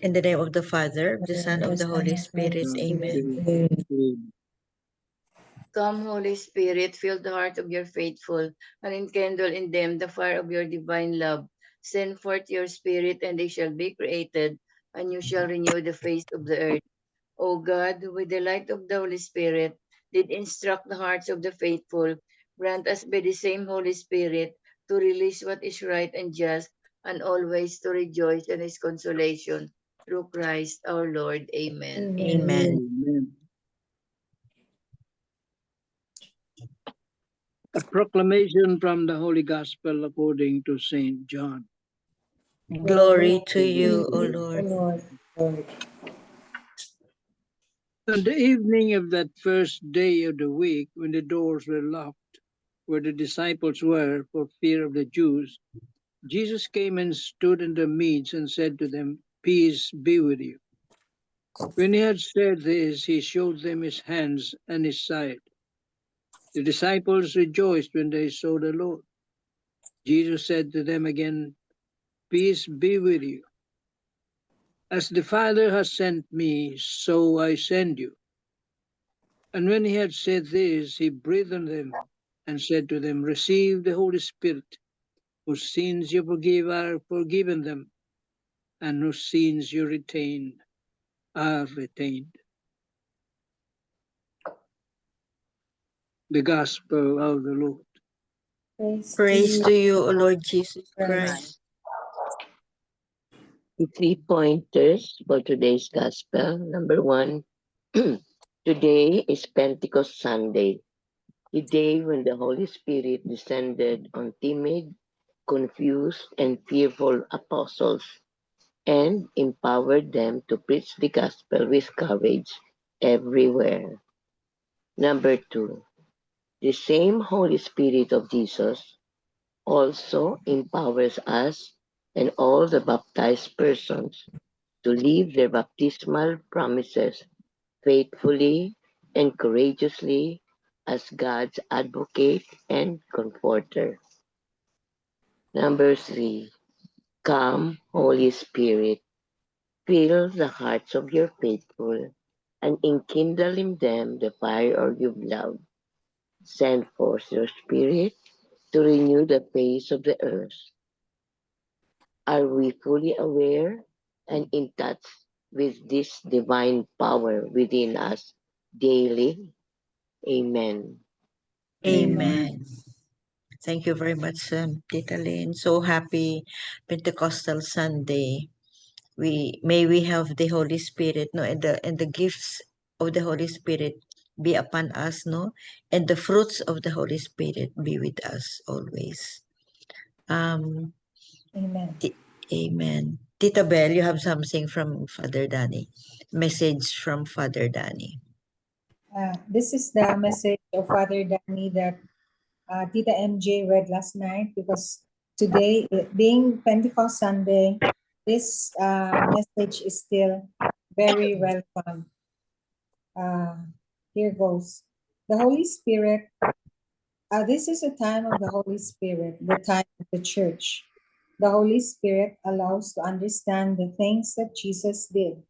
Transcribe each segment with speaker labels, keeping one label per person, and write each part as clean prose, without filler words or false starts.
Speaker 1: In the name of the Father, of the Son, of the Holy Spirit. Amen.
Speaker 2: Come, Holy Spirit, fill the heart of your faithful, and enkindle in them the fire of your divine love. Send forth your Spirit, and they shall be created, and you shall renew the face of the earth. O God, who with the light of the Holy Spirit did instruct the hearts of the faithful, grant us by the same Holy Spirit to release what is right and just, and always to rejoice in his consolation. Through Christ our Lord. Amen.
Speaker 1: Amen.
Speaker 3: Amen. A proclamation from the Holy Gospel according to Saint John.
Speaker 1: Glory to you, O Lord.
Speaker 3: On the evening of that first day of the week, when the doors were locked, where the disciples were for fear of the Jews, Jesus came and stood in the midst and said to them, "Peace be with you." When he had said this, he showed them his hands and his side. The disciples rejoiced when they saw the Lord. Jesus said to them again, "Peace be with you. As the Father has sent me, so I send you." And when he had said this, he breathed on them and said to them, "Receive the Holy Spirit. Whose sins you forgive are forgiven them, and whose sins you retain are retained." The Gospel of the Lord.
Speaker 1: Praise to you, O Lord Jesus Christ.
Speaker 4: The 3 pointers for today's Gospel. Number 1, today is Pentecost Sunday, the day when the Holy Spirit descended on timid, confused, and fearful apostles and empowered them to preach the Gospel with courage everywhere. Number 2, the same Holy Spirit of Jesus also empowers us and all the baptized persons to live their baptismal promises faithfully and courageously as God's advocate and comforter. Number 3, come, Holy Spirit, fill the hearts of your faithful and enkindle in them the fire of your love. Send forth your Spirit to renew the face of the earth. Are we fully aware and in touch with this divine power within us daily? Amen.
Speaker 1: Amen. Thank you very much, Tita Lynn. So happy Pentecostal Sunday. May we have the Holy Spirit, no, and the gifts of the Holy Spirit be upon us, no, and the fruits of the Holy Spirit be with us always.
Speaker 5: Amen.
Speaker 1: Amen. Tita Bell, you have something from Father Danny. Message from Father Danny.
Speaker 5: This is the message of Father Danny that Tita MJ read last night, because today, being Pentecost Sunday, this message is still very welcome. Here goes. The Holy Spirit, this is a time of the Holy Spirit, the time of the church. The Holy Spirit allows to understand the things that Jesus did.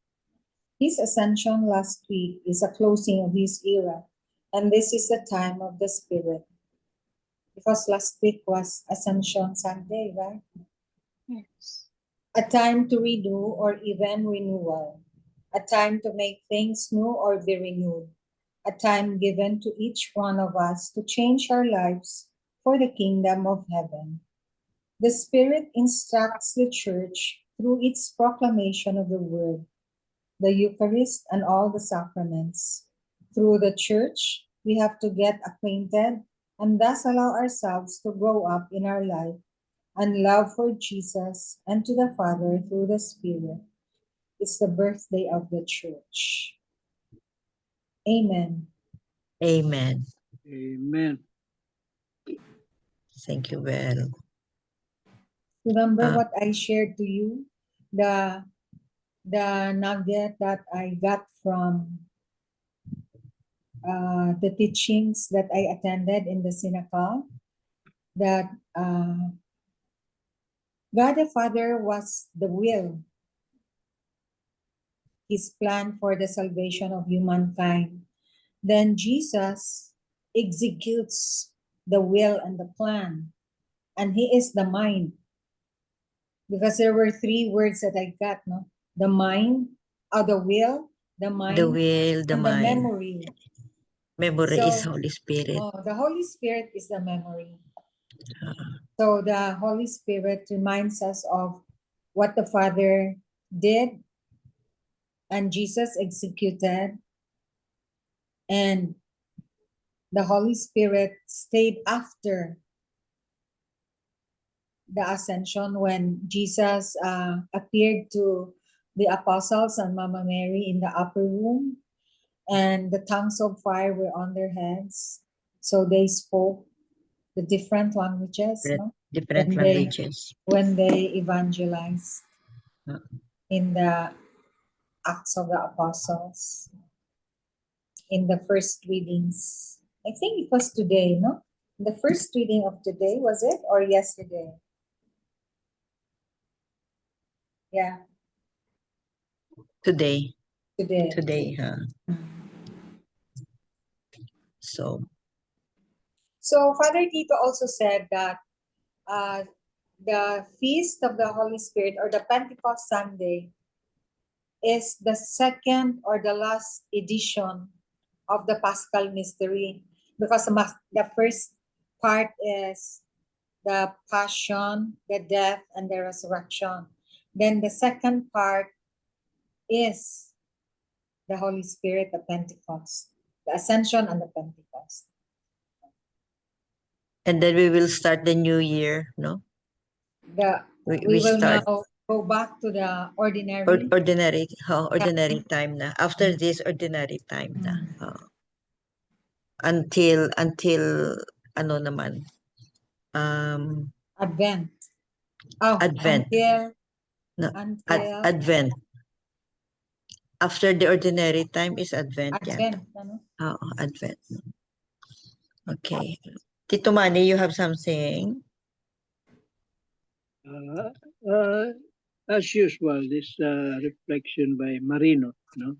Speaker 5: His ascension last week is a closing of his era, and this is the time of the Spirit. Because last week was Ascension Sunday, right?
Speaker 2: Yes.
Speaker 5: A time to renew or even renewal. A time to make things new or be renewed. A time given to each one of us to change our lives for the kingdom of heaven. The Spirit instructs the church through its proclamation of the word, the Eucharist, and all the sacraments. Through the church, we have to get acquainted and thus allow ourselves to grow up in our life and love for Jesus and to the Father through the Spirit. It's the birthday of the church. Amen.
Speaker 1: Amen.
Speaker 3: Amen.
Speaker 1: Thank you, Bell.
Speaker 5: Remember what I shared to you? The nugget that I got from the teachings that I attended in the synagogue, that God the Father was the will. his plan for the salvation of humankind. Then Jesus executes the will and the plan, and he is the mind. Because there were three words that I got, no? The mind, the will, the mind,
Speaker 1: The will, the
Speaker 5: and the
Speaker 1: mind.
Speaker 5: memory.
Speaker 1: Memory is
Speaker 5: So,
Speaker 1: Holy Spirit.
Speaker 5: the Holy Spirit is the memory.
Speaker 1: Ah.
Speaker 5: So the Holy Spirit reminds us of what the Father did and Jesus executed, and the Holy Spirit stayed after the ascension when Jesus appeared to the apostles and Mama Mary in the upper room, and the tongues of fire were on their heads. So they spoke the different languages, no?
Speaker 1: Different
Speaker 5: When they-
Speaker 1: languages.
Speaker 5: when they evangelized
Speaker 1: Ah.
Speaker 5: in the Acts of the Apostles, in the first readings. I think it was today, no? The first reading of today, was it? Or yesterday? Yeah,
Speaker 1: Today.
Speaker 5: today.
Speaker 1: Today, huh? So,
Speaker 5: So Father Tito also said that the Feast of the Holy Spirit, or the Pentecost Sunday, is the second or the last edition of the Paschal Mystery, because the first part is the Passion, the death, and the resurrection. Then the second part is the Holy Spirit, the Pentecost, the Ascension and the Pentecost.
Speaker 1: and then we will start the new year, no?
Speaker 5: We
Speaker 1: We
Speaker 5: will
Speaker 1: start
Speaker 5: now go back to the ordinary.
Speaker 1: ordinary time na. After this, ordinary time na. Until ano naman?
Speaker 5: Advent.
Speaker 1: Advent. No,
Speaker 5: Until
Speaker 1: Advent. After the ordinary time is Advent.
Speaker 5: Advent. Ano?
Speaker 1: Advent. Okay. Tito Manny, you have something?
Speaker 3: As usual, this reflection by Marino, no?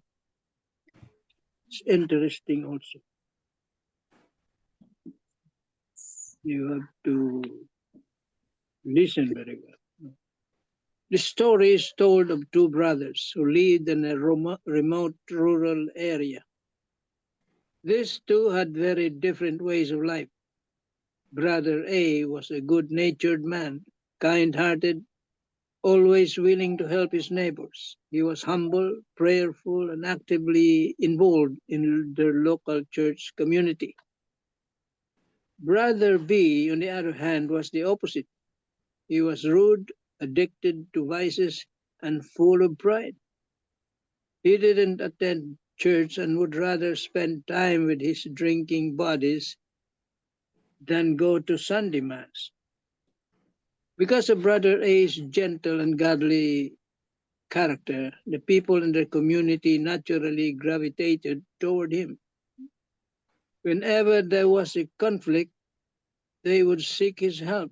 Speaker 3: It's interesting also. You have to listen very well. The story is told of two brothers who lived in a remote rural area. These two had very different ways of life. Brother A was a good-natured man, kind-hearted, always willing to help his neighbors. He was humble, prayerful, and actively involved in the local church community. Brother B, on the other hand, was the opposite. He was rude, addicted to vices, and full of pride. He didn't attend church and would rather spend time with his drinking buddies than go to Sunday Mass. Because of Brother A's gentle and godly character, the people in the community naturally gravitated toward him. Whenever there was a conflict, they would seek his help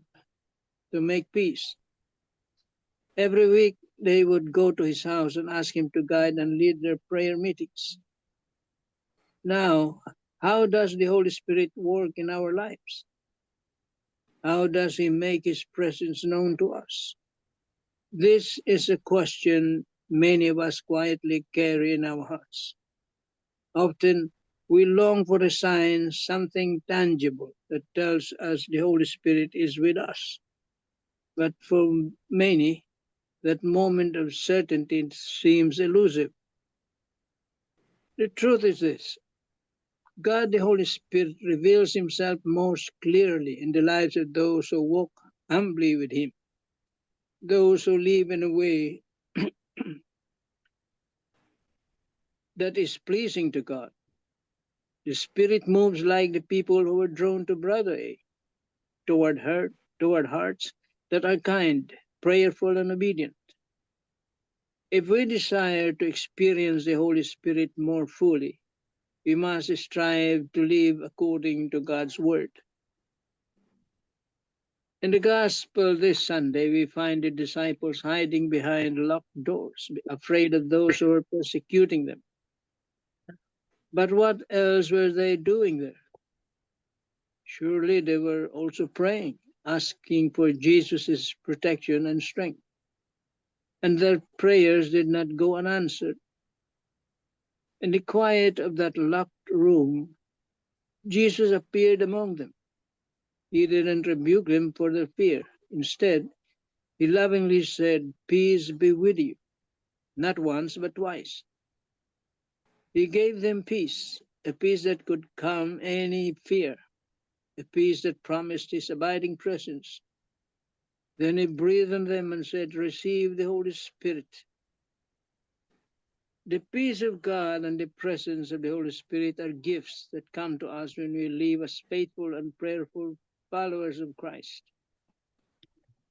Speaker 3: to make peace. Every week, they would go to his house and ask him to guide and lead their prayer meetings. Now, how does the Holy Spirit work in our lives? How does he make his presence known to us? This is a question many of us quietly carry in our hearts. Often, we long for a sign, something tangible that tells us the Holy Spirit is with us. But for many, that moment of certainty seems elusive. The truth is this: God the Holy Spirit reveals himself most clearly in the lives of those who walk humbly with him, those who live in a way that is pleasing to God. The Spirit moves like the people who were drawn to Brother A, toward hearts that are kind, prayerful, and obedient. If we desire to experience the Holy Spirit more fully, we must strive to live according to God's word. In the Gospel this Sunday, we find the disciples hiding behind locked doors, afraid of those who were persecuting them. But what else were they doing there? Surely they were also praying, asking for Jesus' protection and strength. And their prayers did not go unanswered. In the quiet of that locked room, Jesus appeared among them. He didn't rebuke them for their fear. Instead, he lovingly said, "Peace be with you," not once, but twice. He gave them peace, a peace that could calm any fear, a peace that promised his abiding presence. Then he breathed on them and said, "Receive the Holy Spirit." The peace of God and the presence of the Holy Spirit are gifts that come to us when we live as faithful and prayerful followers of Christ.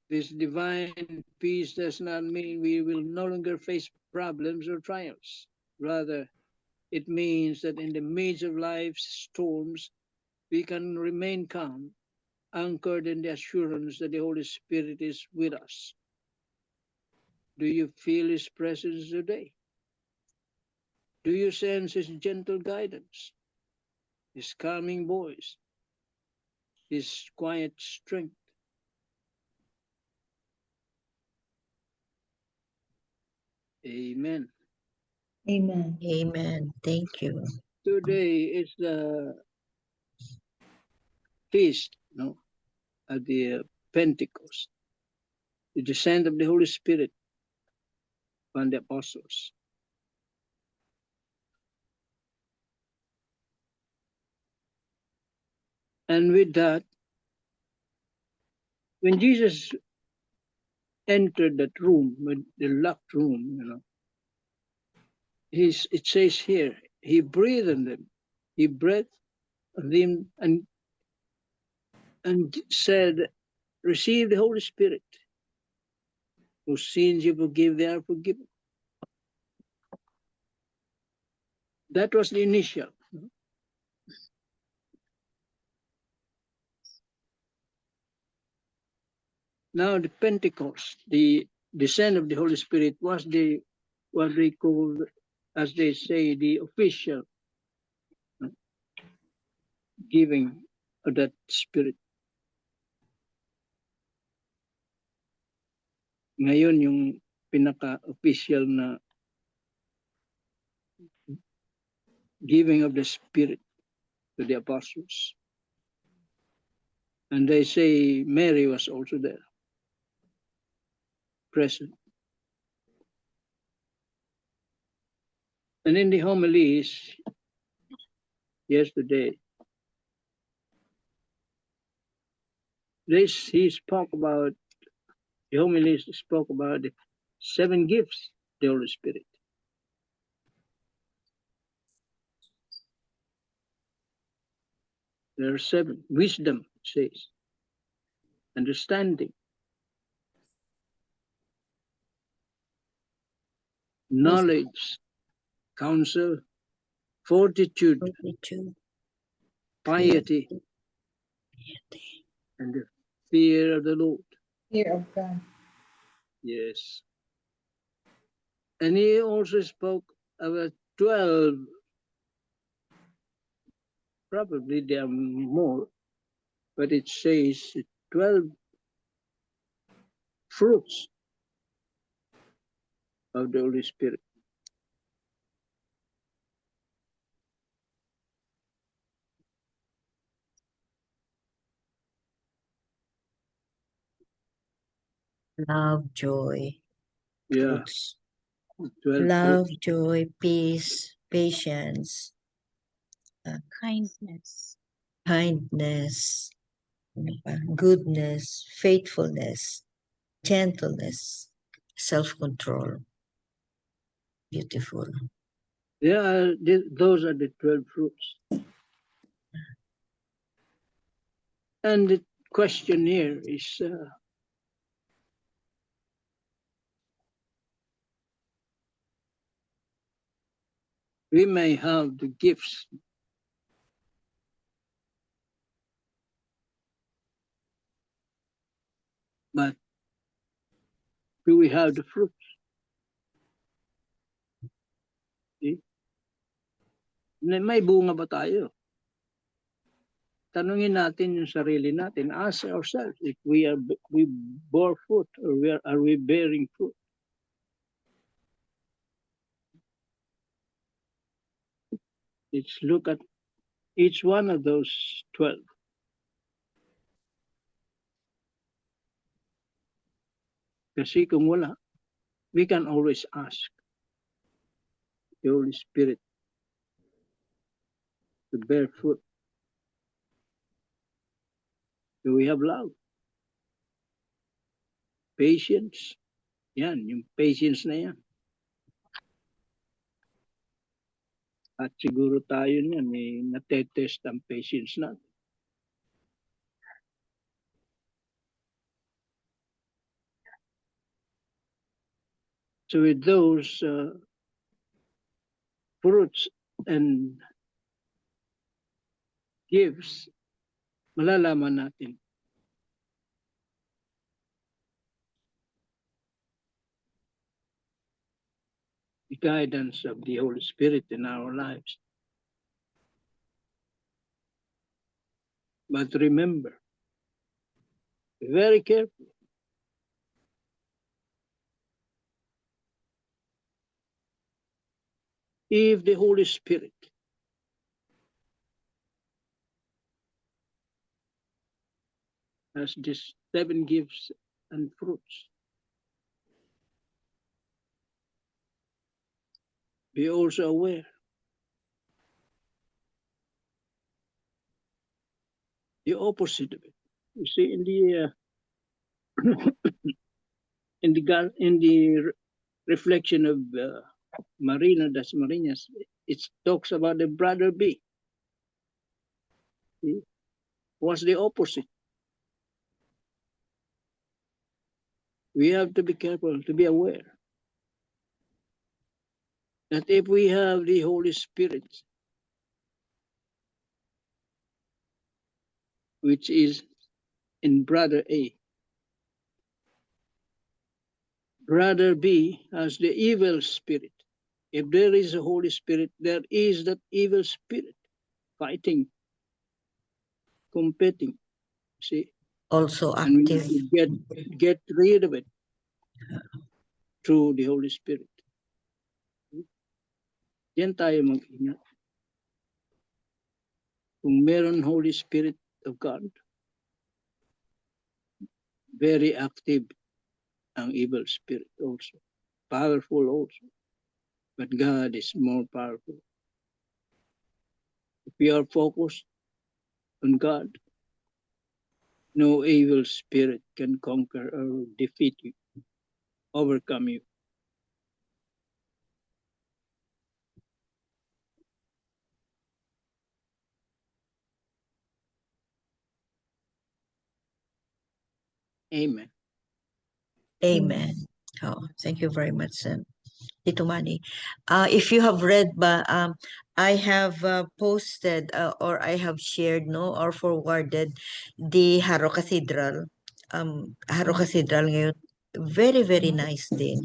Speaker 3: This divine peace does not mean we will no longer face problems or trials. Rather, it means that in the midst of life's storms, we can remain calm, anchored in the assurance that the Holy Spirit is with us. Do you feel His presence today? Do you sense His gentle guidance, His calming voice, His quiet strength? Amen.
Speaker 5: Amen.
Speaker 1: Amen. Thank you.
Speaker 3: Today is the feast, at the Pentecost, the descent of the Holy Spirit on the apostles. And with that, when Jesus entered that room, the locked room, it says here, he breathed on them. He breathed on them and said, "Receive the Holy Spirit. Whose sins you forgive, they are forgiven." That was the initial. Now the Pentecost, the descent of the Holy Spirit, was what they call, as they say, the official giving of that Spirit. Ngayon yung pinaka-official na giving of the Spirit to the apostles. And they say Mary was also there, present. And in the homilies yesterday, he spoke about, the homilies spoke about the 7 gifts of the Holy Spirit. There are 7. Wisdom, it says. Understanding. Knowledge. Counsel. Fortitude. Piety. And the fear of the Lord.
Speaker 5: Fear of God.
Speaker 3: Yes. And he also spoke about 12, probably there are more, but it says 12 fruits of the Holy Spirit.
Speaker 1: Love, joy,
Speaker 3: Yeah,
Speaker 1: fruits.
Speaker 3: 12
Speaker 1: Love,
Speaker 3: fruits.
Speaker 1: joy, peace, patience,
Speaker 6: Kindness.
Speaker 1: kindness, goodness, faithfulness, gentleness, self-control. Beautiful.
Speaker 3: Yeah, those are the 12 fruits. And the question here is, we may have the gifts, But do we have the fruit? See? May bunga ba tayo? Tanungin natin yung sarili natin. Ask ourselves if we bore fruit or are we bearing fruit? Let's look at each one of those 12. Kasi kung wala, we can always ask the Holy Spirit to bear fruit. Do we have love? Patience? Yan, yung patience na yan. At siguro tayo niyan, natetest ang patience natin. So with those fruits and gifts, malalaman natin the guidance of the Holy Spirit in our lives. But remember, be very careful. If the Holy Spirit has these 7 gifts and fruits, be also aware the opposite of it. You see, in the reflection of Marina das Marinas, it talks about the brother B. What's the opposite? We have to be careful, to be aware that if we have the Holy Spirit, which is in brother A, brother B has the evil spirit. If there is a Holy Spirit, there is that evil spirit fighting, competing. See?
Speaker 1: Also
Speaker 3: And we
Speaker 1: active.
Speaker 3: need to get rid of it through the Holy Spirit. Diyan tayo mag-ingat. Kung meron Holy Spirit of God, very active ang evil spirit also. Powerful also. But God is more powerful. If we are focused on God, no evil spirit can conquer or defeat you, overcome you. Amen.
Speaker 1: Amen. Oh, thank you very much, Tito Manny. If you have read, I have posted or I have shared, or forwarded the Haro Cathedral. Haro Cathedral ngayon, very, very nice din.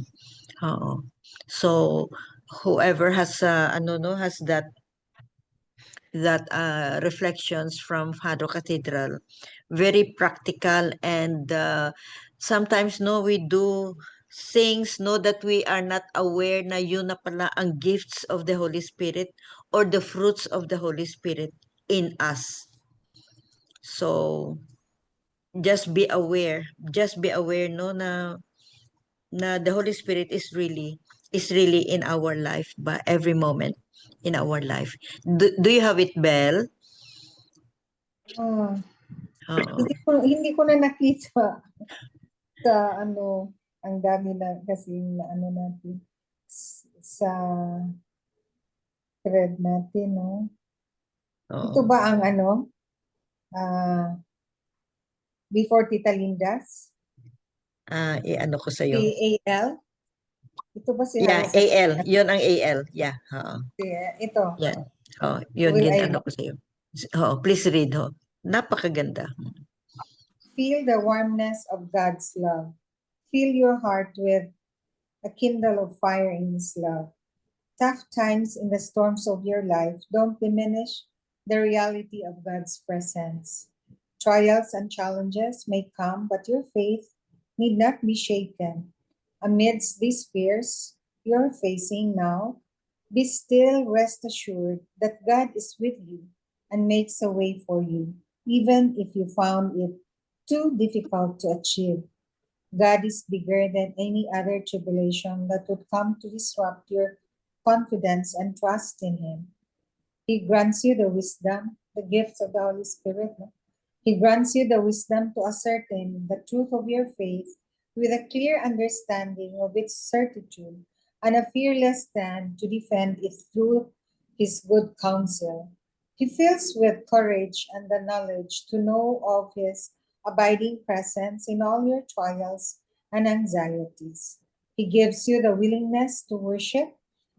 Speaker 1: Oo. So, whoever has, has that reflections from Haro Cathedral, very practical, and sometimes we do things that we are not aware na yun na pala ang gifts of the Holy Spirit or the fruits of the Holy Spirit in us. So just be aware na the Holy Spirit is really in our life, but every moment in our life. Do you have it, Belle?
Speaker 5: Ah,
Speaker 1: Oo.
Speaker 5: hindi ko na nakita sa ang dami na kasi natin sa thread natin, no?
Speaker 1: Oo.
Speaker 5: Ito ba ang before Tita Linda's?
Speaker 1: I-ano ko sa'yo.
Speaker 5: Si AL? Ito ba si
Speaker 1: Yeah,
Speaker 5: Haro?
Speaker 1: AL. Yun ang AL. Yeah. Oo.
Speaker 5: Ito.
Speaker 1: Yan. Yun
Speaker 5: Will I
Speaker 1: ano ko sa'yo. Please read ho. Napakaganda.
Speaker 5: Feel the warmness of God's love. Fill your heart with a kindle of fire in His love. Tough times in the storms of your life don't diminish the reality of God's presence. Trials and challenges may come, but your faith need not be shaken. Amidst these fears you're facing now, be still, rest assured that God is with you and makes a way for you, even if you found it too difficult to achieve. God is bigger than any other tribulation that would come to disrupt your confidence and trust in Him. He grants you the wisdom, the gifts of the Holy Spirit. No? He grants you the wisdom to ascertain the truth of your faith with a clear understanding of its certitude and a fearless stand to defend it through His good counsel. He fills with courage and the knowledge to know of His abiding presence in all your trials and anxieties. He gives you the willingness to worship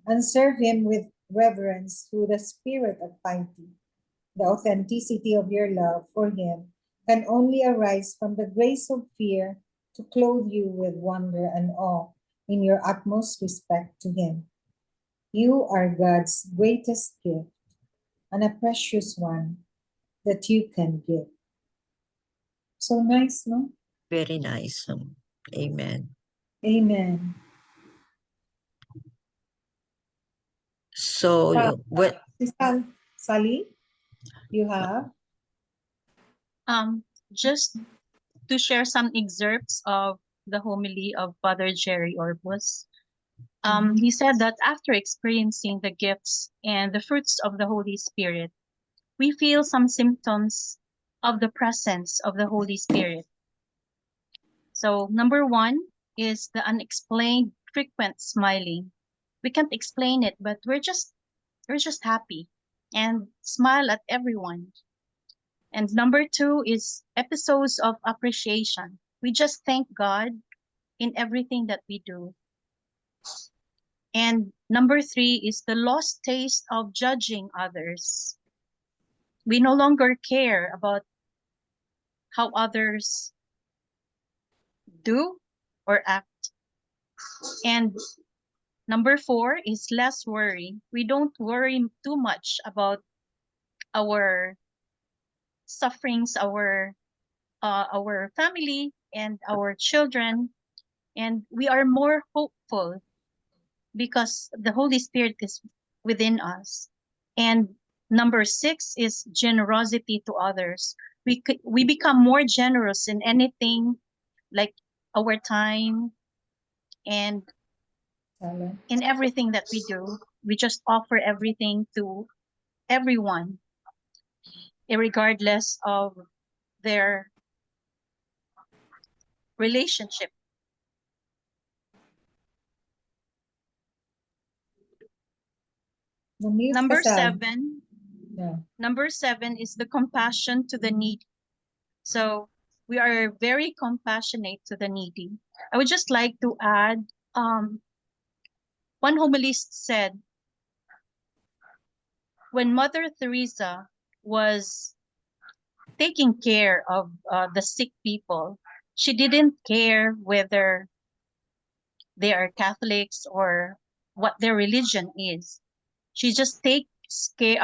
Speaker 5: and serve Him with reverence through the spirit of piety. The authenticity of your love for Him can only arise from the grace of fear to clothe you with wonder and awe in your utmost respect to Him. You are God's greatest gift and a precious one that you can give. So nice, no?
Speaker 1: Very nice. Amen.
Speaker 5: Amen.
Speaker 1: So, what?
Speaker 5: Sally, you have?
Speaker 6: Just to share some excerpts of the homily of Father Jerry Orbus. He said that after experiencing the gifts and the fruits of the Holy Spirit, we feel some symptoms of the presence of the Holy Spirit. So number one is the unexplained frequent smiling. We can't explain it, but we're just happy and smile at everyone. And number two is episodes of appreciation. We just thank God in everything that we do. And number three is the lost taste of judging others. We no longer care about how others do or act. And number four is less worry. We don't worry too much about our sufferings, our family and our children, and we are more hopeful because the Holy Spirit is within us. And number six is generosity to others. We become more generous in anything, like our time and in everything that we do. We just offer everything to everyone, regardless of their relationship. Number seven, number seven is the compassion to the needy. So we are very compassionate to the needy. I would just like to add, one homilist said, when Mother Teresa was taking care of the sick people, she didn't care whether they are Catholics or what their religion is. She just takes care.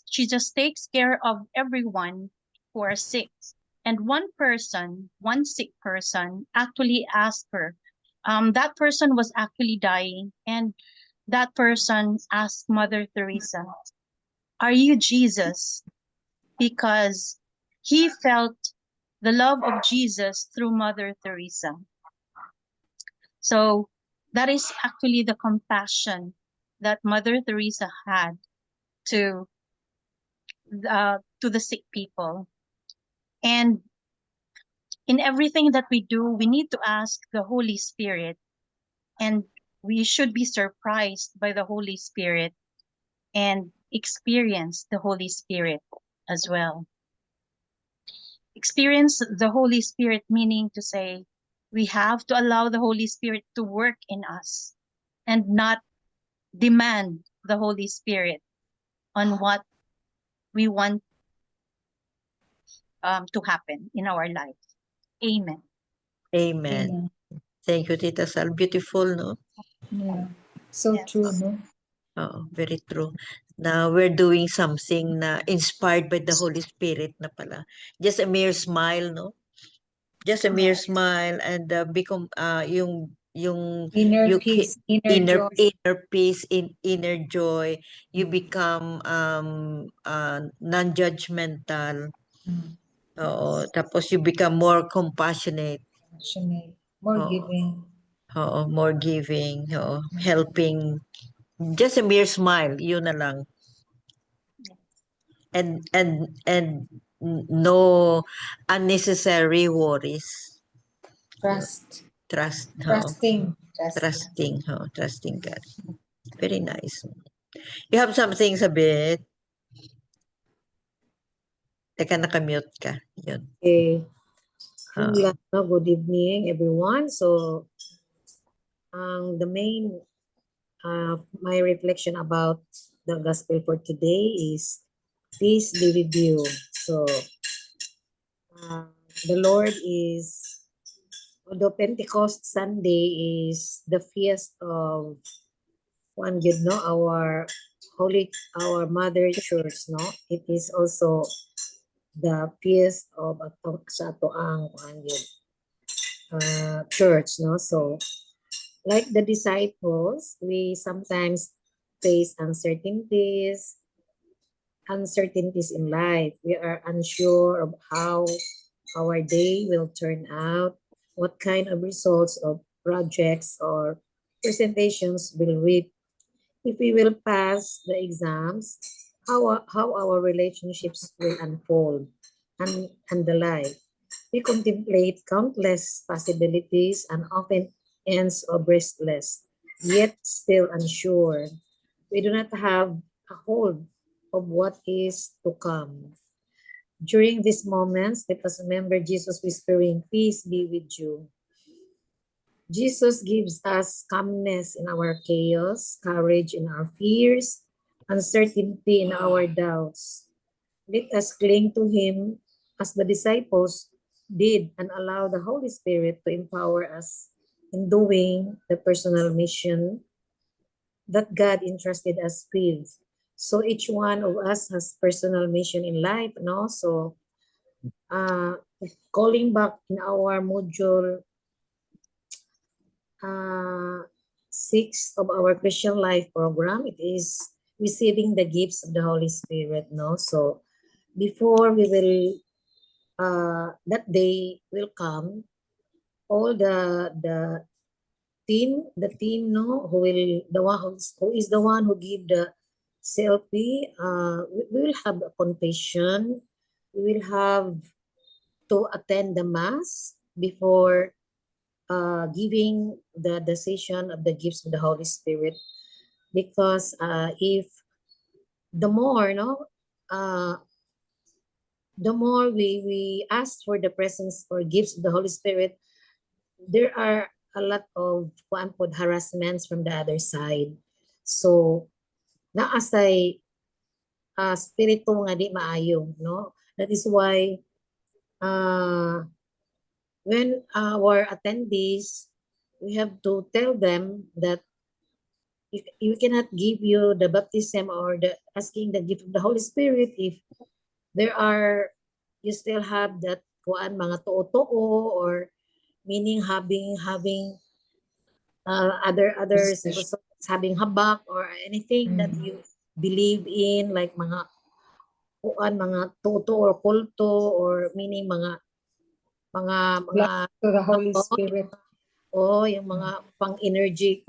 Speaker 6: She just takes care of everyone who are sick. And one sick person, actually asked her. That person was actually dying, and that person asked Mother Teresa, "Are you Jesus?" Because he felt the love of Jesus through Mother Teresa. So that is actually the compassion that Mother Teresa had to the sick people. And in everything that we do, we need to ask the Holy Spirit, and we should be surprised by the Holy Spirit and experience the Holy Spirit as well. Experience the Holy Spirit, meaning to say, we have to allow the Holy Spirit to work in us and not demand the Holy Spirit on what we want to happen in our life. Amen.
Speaker 1: Amen.
Speaker 5: Amen.
Speaker 1: Thank you, Tita Sal. Beautiful, no?
Speaker 5: Yeah. So
Speaker 6: Yes.
Speaker 5: true, no?
Speaker 1: Oo, very true. Na we're doing something na inspired by the Holy Spirit na pala. Just a mere smile, no? Just a mere smile and become yung
Speaker 5: Inner
Speaker 1: you
Speaker 5: peace, inner joy.
Speaker 1: inner peace, inner joy. You become non-judgmental.
Speaker 5: Mm.
Speaker 1: Oo, tapos you become more compassionate.
Speaker 5: Passionate, more
Speaker 1: Oo.
Speaker 5: giving.
Speaker 1: Oo, more giving, oo, helping. Just a mere smile, yun na lang. And no unnecessary worries.
Speaker 5: Trust.
Speaker 1: Trust, oo.
Speaker 5: Trusting.
Speaker 1: Trusting God. Very nice. You have something sabi? Teka, nakamute ka. Yun.
Speaker 7: Okay.
Speaker 1: Oo.
Speaker 7: Good evening, everyone. So, the main, my reflection about the gospel for today is peace be with you. So, the Lord is, although Pentecost Sunday is the feast of one, you know, our mother church, no? It is also the feast of sa ato ang church, no? So, like the disciples, we sometimes face uncertainties in life. We are unsure of how our day will turn out, what kind of results of projects or presentations will reap, if we will pass the exams, how our relationships will unfold, and the like. We contemplate countless possibilities and often ends of restless, yet still unsure. We do not have a hold of what is to come. During these moments, let us remember Jesus whispering, "Peace be with you." Jesus gives us calmness in our chaos, courage in our fears, uncertainty in our doubts. Let us cling to Him as the disciples did and allow the Holy Spirit to empower us in doing the personal mission that God entrusted us with. So each one of us has personal mission in life, no? So calling back in our module 6 of our Christian Life program, it is receiving the gifts of the Holy Spirit, no? So before we will that day will come, all the team, no, who is the one who give the CLP, we will have a confession. We will have to attend the mass before giving the decision of the gifts of the Holy Spirit, because if the more, no, the more we ask for the presence or gifts of the Holy Spirit, there are a lot of harassments from the other side. So, naasay spirito nga di maayo, no? That is why when our attendees, we have to tell them that you cannot give you the baptism or the asking the gift of the Holy Spirit if there are, you still have that mga too-too, or meaning having others having habak or anything that you believe in, like mga too-too or kulto, or meaning mga
Speaker 5: To the Holy Spirit.
Speaker 7: yung mga pang-energy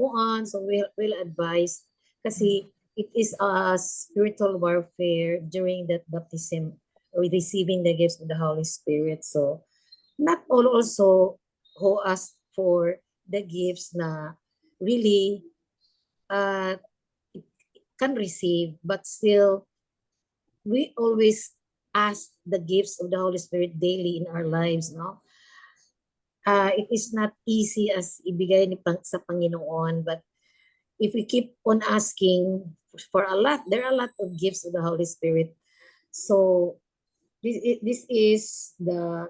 Speaker 7: so we'll advise kasi it is a spiritual warfare during that baptism or receiving the gifts of the Holy Spirit. So not all also who ask for the gifts na really can receive, but still we always ask the gifts of the Holy Spirit daily in our lives, no? It is not easy as ibigay sa Panginoon, but if we keep on asking for a lot, there are a lot of gifts of the Holy Spirit. So this is the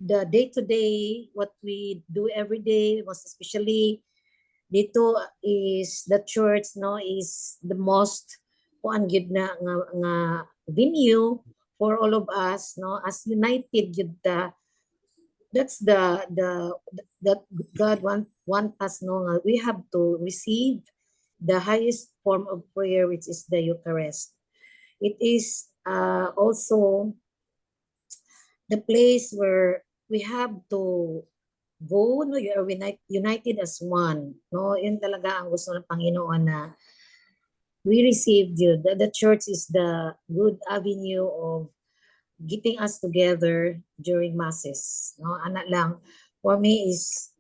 Speaker 7: the day-to-day, what we do every day, most especially dito is the church, no, is the most kuan gid na nga venue for all of us, no, as united yun that's the that God want us, no, nga we have to receive the highest form of prayer, which is the Eucharist. It is also the place where we have to go, no, you are united as one, no, yun talaga ang gusto ng Panginoon na we received you. The church is the good avenue of getting us together during masses, no, anak lang for me is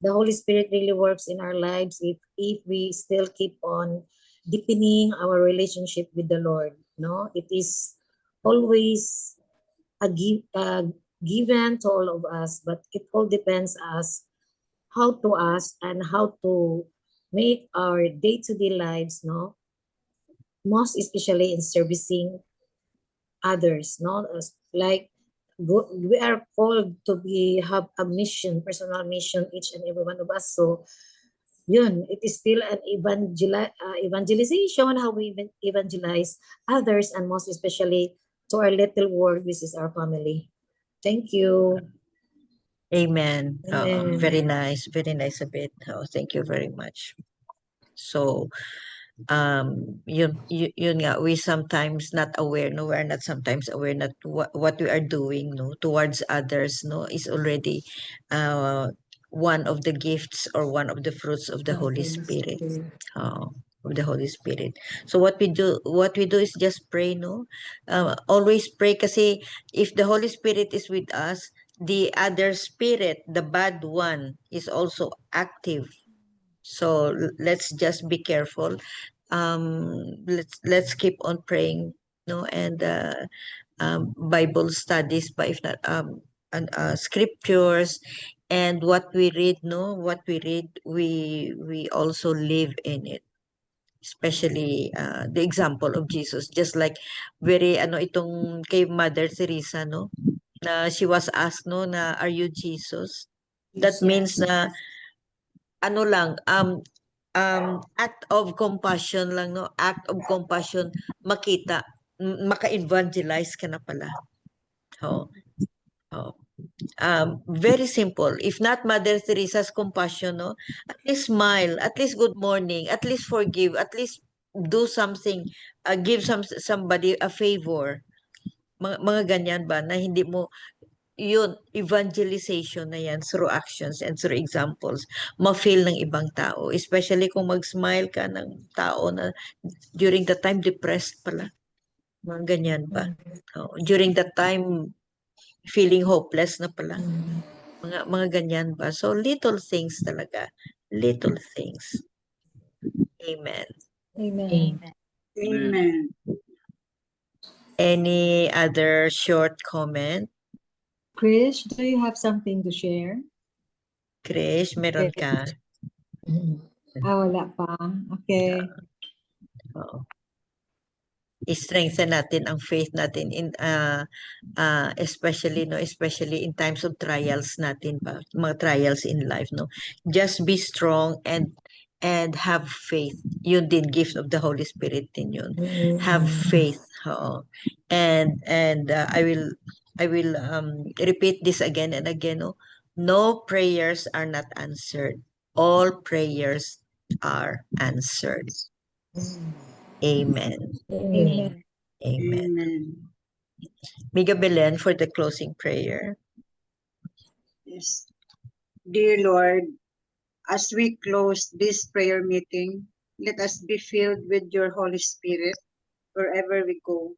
Speaker 7: the Holy Spirit really works in our lives if we still keep on deepening our relationship with the Lord, no, it is always given to all of us, but it all depends us how to ask and how to make our day-to-day lives, no, most especially in servicing others, no, like we are called to have a mission, personal mission, each and every one of us. So yun, it is still an evangelization, how we evangelize others, and most especially to our little world, which is our family. Thank you.
Speaker 1: Amen.
Speaker 7: Amen.
Speaker 1: Very nice a bit. Thank you very much. So, yun nga, we sometimes not aware, no, we're not sometimes aware that what we are doing, no, towards others, no, is already one of the gifts or one of the fruits of the Holy Spirit. Of the Holy Spirit. So what we do is just pray, no? Always pray kasi if the Holy Spirit is with us, the other spirit, the bad one, is also active. So let's just be careful. Let's keep on praying, no, and Bible studies, but if not and scriptures, and what we read, no, what we read, we also live in it. Especially the example of Jesus, just like very itong kay Mother Teresa, no, na she was asked, no, na are you Jesus? That means na lang act of compassion lang, no, act of compassion, makita maka-evangelize ka na pala. Oh, oh. Very simple. If not Mother Teresa's compassion, no, at least smile, at least good morning, at least forgive, at least do something, give somebody a favor. Mga ganyan ba na hindi mo yun, evangelization na yan through actions and through examples, ma-feel ng ibang tao. Especially kung mag-smile ka ng tao na during the time depressed pala. Mga ganyan ba? During that time feeling hopeless na pala. Mga ganyan ba? So, little things talaga. Little things. Amen.
Speaker 7: Amen.
Speaker 3: Amen.
Speaker 1: Any other short comment?
Speaker 8: Krish, do you have something to share?
Speaker 1: Krish, meron ka?
Speaker 8: Wala pa. Okay.
Speaker 1: Oo. I-strengthen natin ang faith natin in especially in times of trials natin ba, mga trials in life, no, just be strong and have faith. Yun din gift of the Holy Spirit din yun. Have faith. And I will repeat this again and again, no. No prayers are not answered. All prayers are answered. Amen.
Speaker 7: Amen.
Speaker 1: Amen.
Speaker 3: Amen.
Speaker 1: Miga Belen for the closing prayer.
Speaker 9: Yes. Dear Lord, as we close this prayer meeting, let us be filled with your Holy Spirit wherever we go.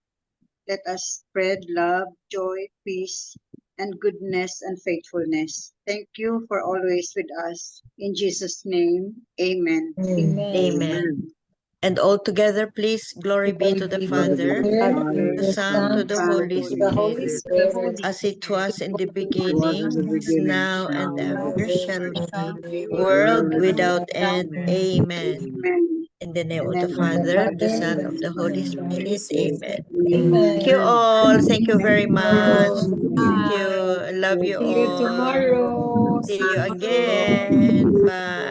Speaker 9: Let us spread love, joy, peace, and goodness and faithfulness. Thank you for always with us. In Jesus' name, amen.
Speaker 7: Amen.
Speaker 1: Amen. And all together, please, glory be to the Father,
Speaker 3: Father,
Speaker 1: the Son, to the Holy
Speaker 5: to the Holy
Speaker 1: Spirit,
Speaker 5: Spirit,
Speaker 1: as it was in the
Speaker 3: was
Speaker 1: beginning,
Speaker 3: in the
Speaker 1: is
Speaker 3: beginning,
Speaker 1: now, and
Speaker 3: now,
Speaker 1: ever shall be, world
Speaker 3: world
Speaker 1: without
Speaker 3: without
Speaker 1: end.
Speaker 3: end.
Speaker 1: Amen.
Speaker 9: Amen.
Speaker 1: In the name
Speaker 9: In
Speaker 1: of
Speaker 9: the
Speaker 1: the
Speaker 9: name of the
Speaker 1: Father, the
Speaker 9: Father,
Speaker 1: Son,
Speaker 9: the
Speaker 1: of the
Speaker 9: Son,
Speaker 1: Holy
Speaker 9: and the Holy
Speaker 1: Spirit. Amen.
Speaker 9: Spirit.
Speaker 1: Thank you
Speaker 5: Amen.
Speaker 1: all. Thank you very much. Thank
Speaker 5: Bye.
Speaker 1: you. I love you
Speaker 5: See you
Speaker 1: all.
Speaker 5: tomorrow.
Speaker 1: See you
Speaker 5: you.
Speaker 1: again. Bye.